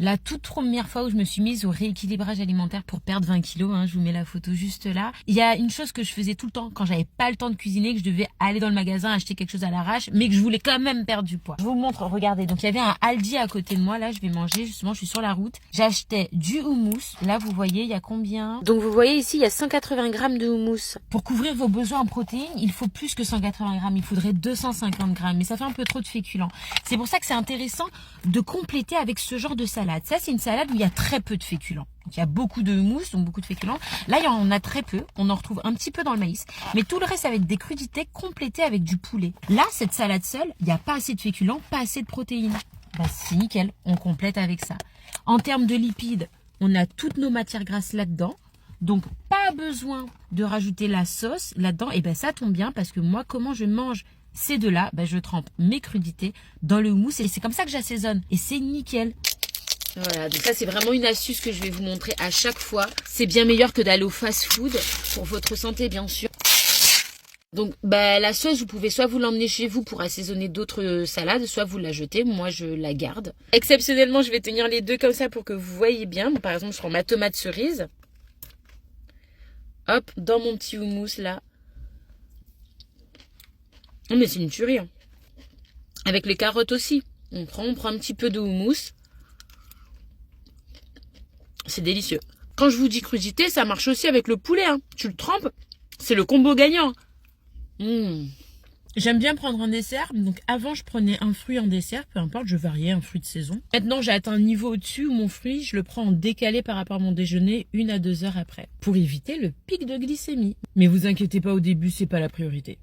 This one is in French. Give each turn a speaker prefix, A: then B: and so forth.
A: La toute première fois où je me suis mise au rééquilibrage alimentaire pour perdre 20 kilos, je vous mets la photo juste là. Il y a une chose que je faisais tout le temps quand j'avais pas le temps de cuisiner, que je devais aller dans le magasin acheter quelque chose à l'arrache, mais que je voulais quand même perdre du poids. Je vous montre, regardez. Donc il y avait un Aldi à côté de moi. Là, je vais manger. Justement, je suis sur la route. J'achetais du houmous. Là, vous voyez, il y a combien? Donc vous voyez ici, il y a 180 grammes de houmous. Pour couvrir vos besoins en protéines, il faut plus que 180 grammes. Il faudrait 250 grammes. Mais ça fait un peu trop de féculents. C'est pour ça que c'est intéressant de compléter avec ce genre de salade. Ça, c'est une salade où il y a très peu de féculents. Donc, il y a beaucoup de houmous, donc beaucoup de féculents. Là, il y en a très peu. On en retrouve un petit peu dans le maïs. Mais tout le reste, ça va être des crudités complétées avec du poulet. Là, cette salade seule, il n'y a pas assez de féculents, pas assez de protéines. Bah, c'est nickel. On complète avec ça. En termes de lipides, on a toutes nos matières grasses là-dedans. Donc, pas besoin de rajouter la sauce là-dedans. Et ben, ça tombe bien parce que moi, comment je mange ces deux-là, je trempe mes crudités dans le houmous. Et c'est comme ça que j'assaisonne. Et c'est nickel. Voilà, donc ça c'est vraiment une astuce que je vais vous montrer à chaque fois. C'est bien meilleur que d'aller au fast-food pour votre santé bien sûr. Donc la sauce, vous pouvez soit vous l'emmener chez vous pour assaisonner d'autres salades, soit vous la jetez. Moi je la garde. Exceptionnellement, je vais tenir les deux comme ça pour que vous voyez bien. Par exemple, je prends ma tomate cerise. Hop, dans mon petit houmous là. Oh, mais c'est une tuerie. Avec les carottes aussi. On prend un petit peu de houmous. C'est délicieux. Quand je vous dis crudité, ça marche aussi avec le poulet. Tu le trempes, c'est le combo gagnant. J'aime bien prendre un dessert. Donc avant, je prenais un fruit en dessert. Peu importe, je variais un fruit de saison. Maintenant, j'ai atteint un niveau au-dessus où mon fruit, je le prends en décalé par rapport à mon déjeuner 1 à 2 heures après. Pour éviter le pic de glycémie. Mais vous inquiétez pas, au début, c'est pas la priorité.